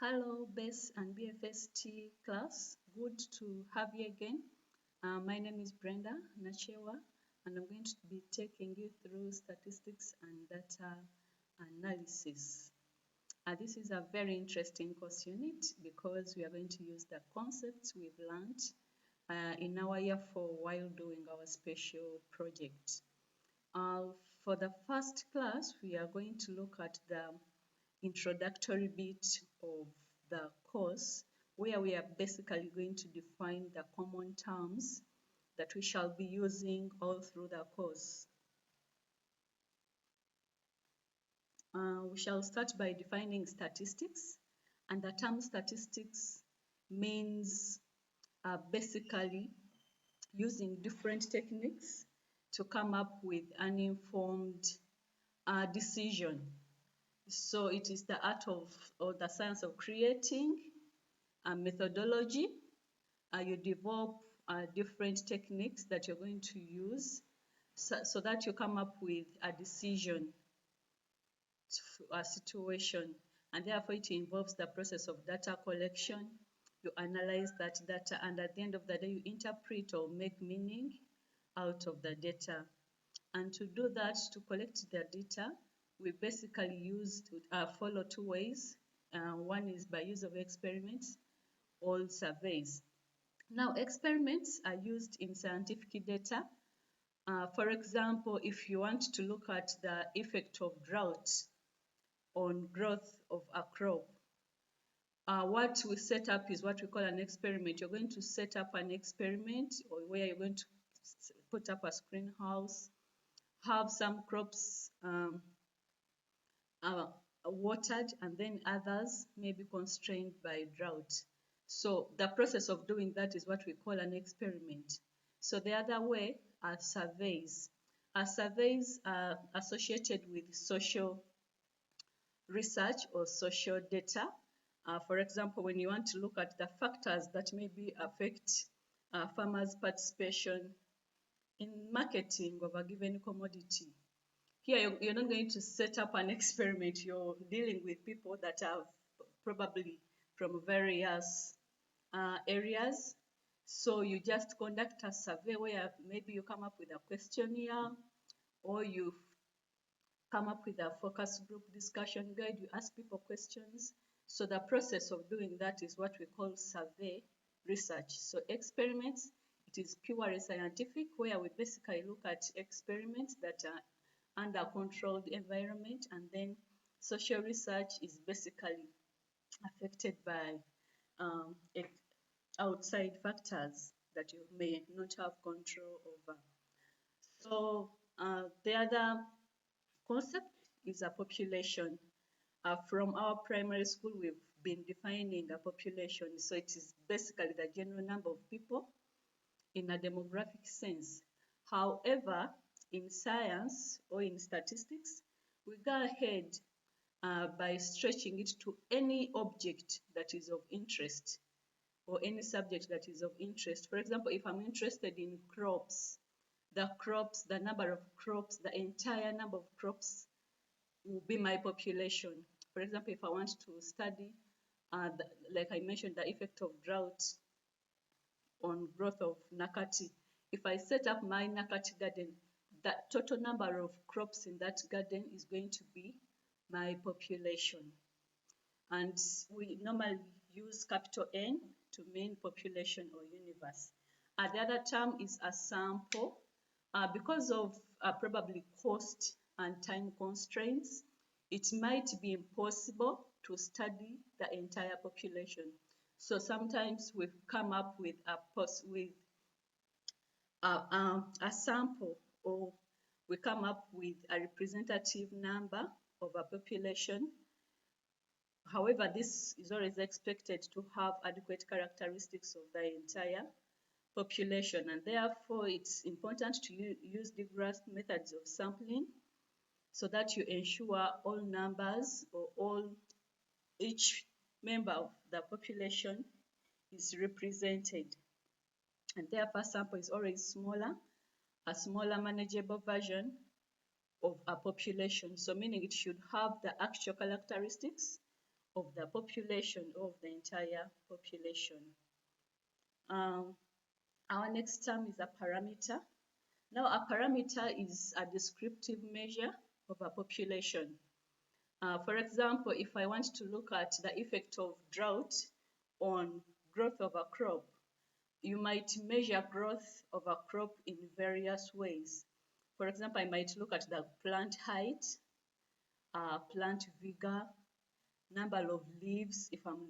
Hello, BES and BFST class. Good to have you again. My name is Brenda Nachewa, and I'm going to be taking you through statistics and data analysis. This is a very interesting course unit because we are going to use the concepts we've learned in our year 4 while doing our special project. For the first class, we are going to look at the introductory bit of the course, where we are basically going to define the common terms that we shall be using all through the course. We shall start by defining statistics, and the term statistics means basically using different techniques to come up with an informed decision. So it is the art of, or the science of creating a methodology. You develop different techniques that you're going to use so that you come up with a decision, a situation, and therefore it involves the process of data collection. You analyze that data, and at the end of the day, you interpret or make meaning out of the data. And to do that, to collect the data, we basically follow two ways. One is by use of experiments or surveys. Now, experiments are used in scientific data. For example, if you want to look at the effect of drought on growth of a crop, what we set up is what we call an experiment. You're going to set up an experiment where you're going to put up a greenhouse, have some crops watered, and then others may be constrained by drought. So the process of doing that is what we call an experiment. So the other way are surveys. Surveys are associated with social research or social data. For example, when you want to look at the factors that maybe affect farmers' participation in marketing of a given commodity. Here, you're not going to set up an experiment. You're dealing with people that are probably from various areas. So you just conduct a survey where maybe you come up with a questionnaire, or you come up with a focus group discussion guide. You ask people questions. So the process of doing that is what we call survey research. So experiments, it is purely scientific, where we basically look at experiments that are under controlled environment, and then social research is basically affected by outside factors that you may not have control over. So the other concept is a population. From our primary school, we've been defining a population. So it is basically the general number of people in a demographic sense. However, in science or in statistics, we go ahead by stretching it to any object that is of interest, or any subject that is of interest. For example, if I'm interested in crops, the number of crops, the entire number of crops will be my population. For example, if I want to study, like I mentioned, the effect of drought on growth of Nakati, if I set up my Nakati garden, the total number of crops in that garden is going to be my population. And we normally use capital N to mean population or universe. The other term is a sample. Because of probably cost and time constraints, it might be impossible to study the entire population. So sometimes we've come up with a sample, or we come up with a representative number of a population. However, this is always expected to have adequate characteristics of the entire population, and therefore it's important to use rigorous methods of sampling so that you ensure all numbers, or each member of the population is represented. And therefore, sample is always smaller, a smaller manageable version of a population. So meaning it should have the actual characteristics of the population, of the entire population. Our next term is a parameter. Now, a parameter is a descriptive measure of a population. For example, if I want to look at the effect of drought on growth of a crop, you might measure growth of a crop in various ways. For example, I might look at the plant height, plant vigor, number of leaves if I'm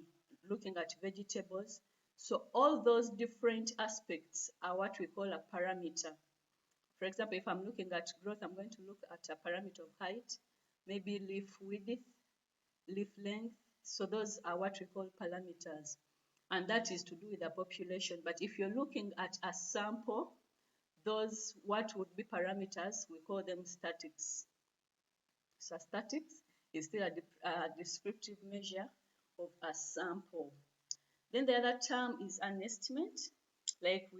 looking at vegetables. So all those different aspects are what we call a parameter. For example, if I'm looking at growth, I'm going to look at a parameter of height, maybe leaf width, leaf length. So those are what we call parameters. And that is to do with the population. But if you're looking at a sample, those what would be parameters, we call them statics. So statics is still a descriptive measure of a sample. Then the other term is an estimate. Like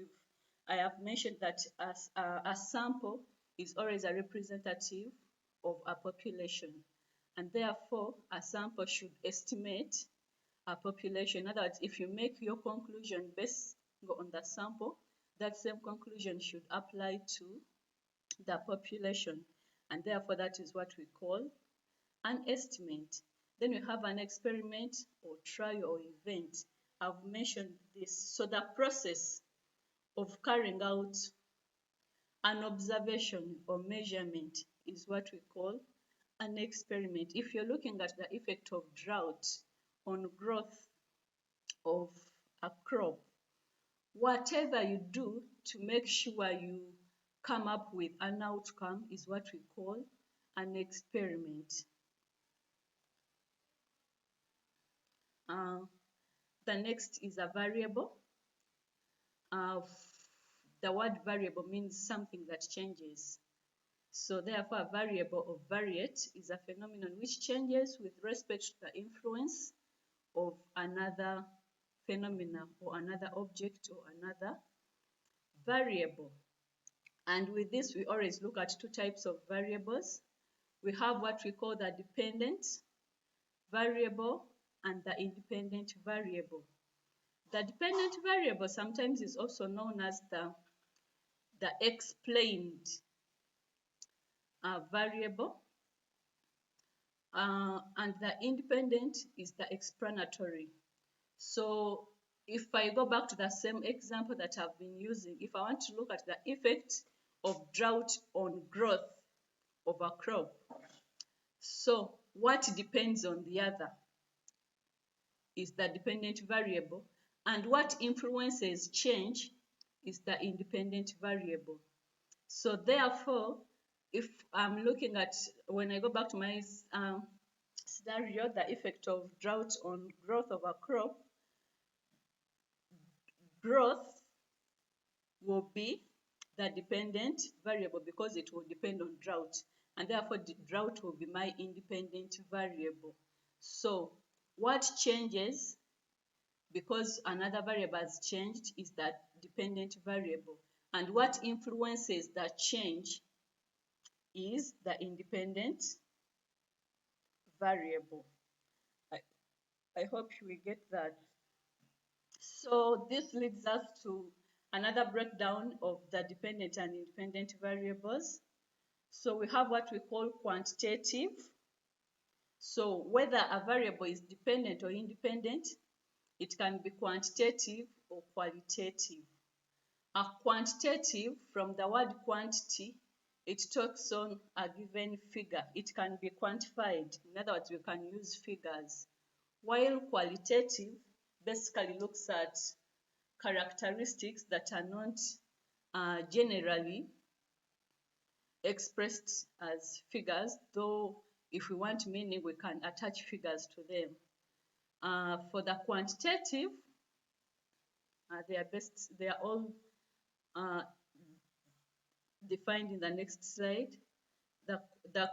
I have mentioned that as a sample is always a representative of a population, and therefore a sample should estimate a population. In other words, if you make your conclusion based on the sample, that same conclusion should apply to the population, and therefore that is what we call an estimate. Then we have an experiment or trial or event. I've mentioned this. So the process of carrying out an observation or measurement is what we call an experiment. If you're looking at the effect of drought on growth of a crop, whatever you do to make sure you come up with an outcome is what we call an experiment. The next is a variable. The word variable means something that changes. So therefore, a variable or variate is a phenomenon which changes with respect to the influence of another phenomena or another object or another variable. And with this, we always look at two types of variables. We have what we call the dependent variable and the independent variable. The dependent variable sometimes is also known as the explained variable, and the independent is the explanatory. So if I go back to the same example that I've been using, if I want to look at the effect of drought on growth of a crop, so what depends on the other is the dependent variable, and what influences change is the independent variable. So therefore, if I'm looking at, when I go back to my scenario, the effect of drought on growth of a crop, growth will be the dependent variable because it will depend on drought, and therefore the drought will be my independent variable. So what changes because another variable has changed is that dependent variable, and what influences that change is the independent variable. I hope you will get that. So this leads us to another breakdown of the dependent and independent variables. So we have what we call quantitative. So whether a variable is dependent or independent, it can be quantitative or qualitative. A quantitative, from the word quantity, it talks on a given figure. It can be quantified. In other words, we can use figures. While qualitative basically looks at characteristics that are not generally expressed as figures, though if we want meaning, we can attach figures to them. For the quantitative, they are all defined in the next slide. The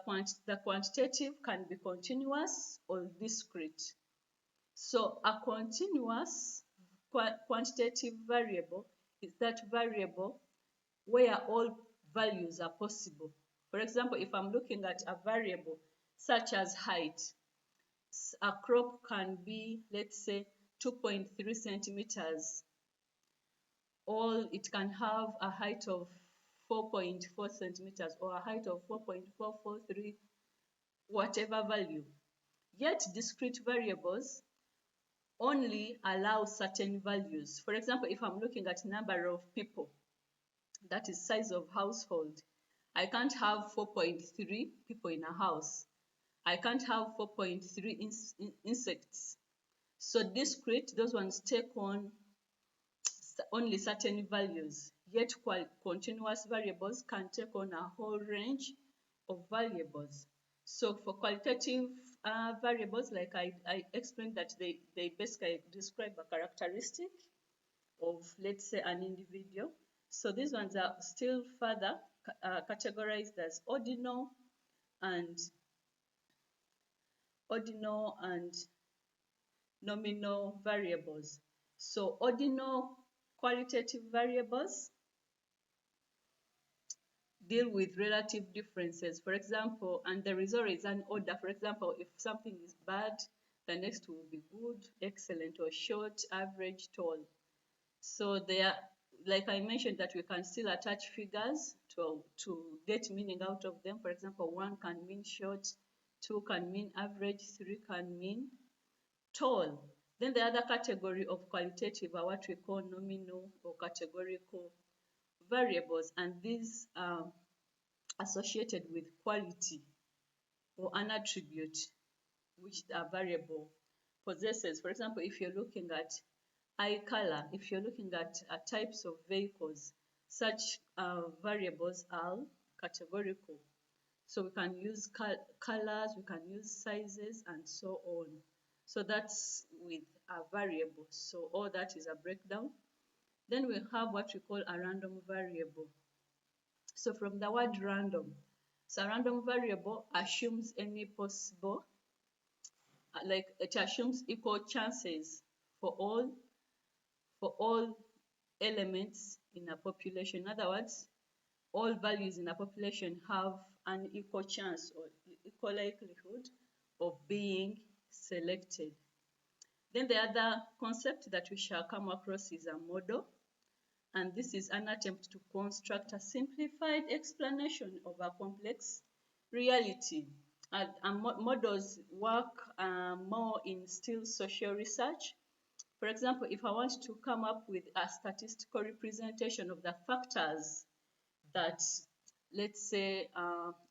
quantitative can be continuous or discrete. So a continuous quantitative variable is that variable where all values are possible. For example, if I'm looking at a variable such as height, a crop can be, let's say, 2.3 centimeters, or it can have a height of 4.4 centimeters or a height of 4.443, whatever value. Yet discrete variables only allow certain values. For example, if I'm looking at number of people, that is size of household, I can't have 4.3 people in a house. I can't have 4.3 insects. So discrete, those ones take on only certain values, yet continuous variables can take on a whole range of variables. So for qualitative variables, like I explained, that they basically describe a characteristic of, let's say, an individual. So these ones are still further categorized as ordinal and nominal variables. So ordinal qualitative variables deal with relative differences. For example, and there is always an order. For example, if something is bad, the next will be good, excellent, or short, average, tall. So there, like I mentioned, that we can still attach figures to get meaning out of them. For example, 1 can mean short, 2 can mean average, 3 can mean tall. Then the other category of qualitative are what we call nominal or categorical variables, and these are associated with quality or an attribute which a variable possesses. For example, if you're looking at eye color, if you're looking at types of vehicles, such variables are categorical. So we can use colors, we can use sizes, and so on. So that's with a variable. So all that is a breakdown. Then we have what we call a random variable. So from the word random, so a random variable assumes any possible, like it assumes equal chances for all elements in a population. In other words, all values in a population have an equal chance or equal likelihood of being selected. Then the other concept that we shall come across is a model, and this is an attempt to construct a simplified explanation of a complex reality. And models work more in still social research. For example, if I want to come up with a statistical representation of the factors that, let's say,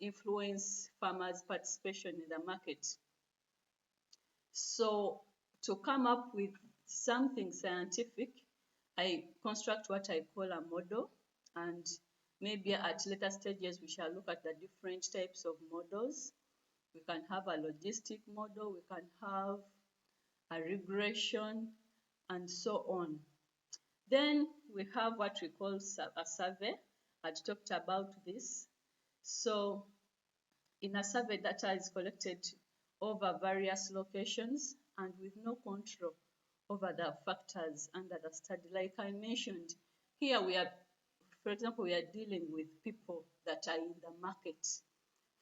influence farmers' participation in the market. So to come up with something scientific, I construct what I call a model, and maybe at later stages we shall look at the different types of models. We can have a logistic model, we can have a regression, and so on. Then we have what we call a survey. I talked about this. So in a survey, data is collected over various locations and with no control over the factors under the study. Like I mentioned, here we are, for example, we are dealing with people that are in the market.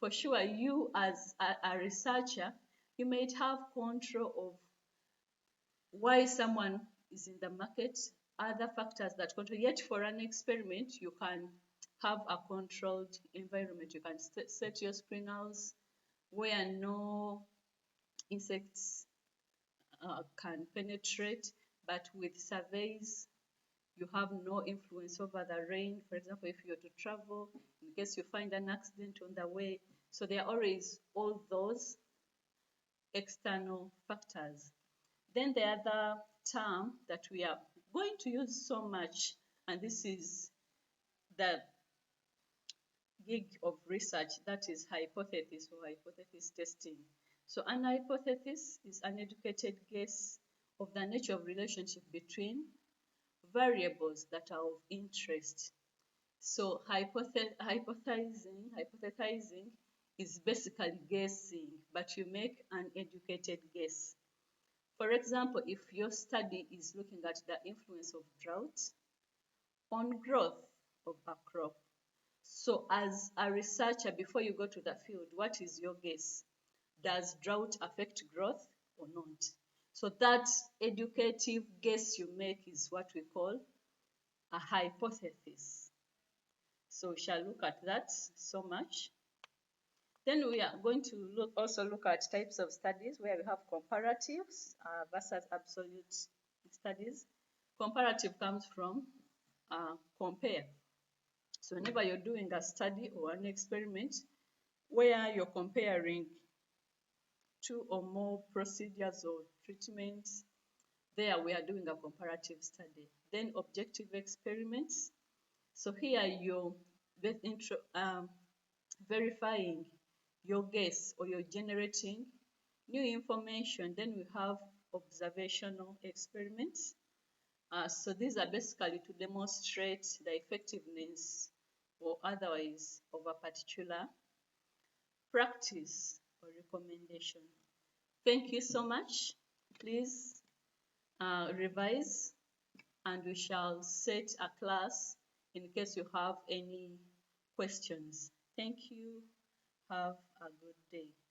For sure, you as a researcher, you might have control of why someone is in the market, other factors that control. Yet for an experiment, you can have a controlled environment. You can set your screenhouse where no insects can penetrate, but with surveys, you have no influence over the rain. For example, if you're to travel, in case you find an accident on the way, so there are always all those external factors. Then the other term that we are going to use so much, and this is the gig of research, that is hypothesis or hypothesis testing. So an hypothesis is an educated guess of the nature of relationship between variables that are of interest. So hypothesizing is basically guessing, but you make an educated guess. For example, if your study is looking at the influence of drought on growth of a crop, so as a researcher, before you go to the field, what is your guess? Does drought affect growth? or not. So that educative guess you make is what we call a hypothesis. So we shall look at that so much. Then we are going to also look at types of studies where we have comparatives versus absolute studies. Comparative comes from compare. So whenever you're doing a study or an experiment where you're comparing two or more procedures or treatments, there we are doing a comparative study. Then objective experiments. So here you're verifying your guess, or you're generating new information. Then we have observational experiments. So these are basically to demonstrate the effectiveness or otherwise of a particular practice or recommendation. Thank you so much. Please revise, and we shall set a class in case you have any questions. Thank you. Have a good day.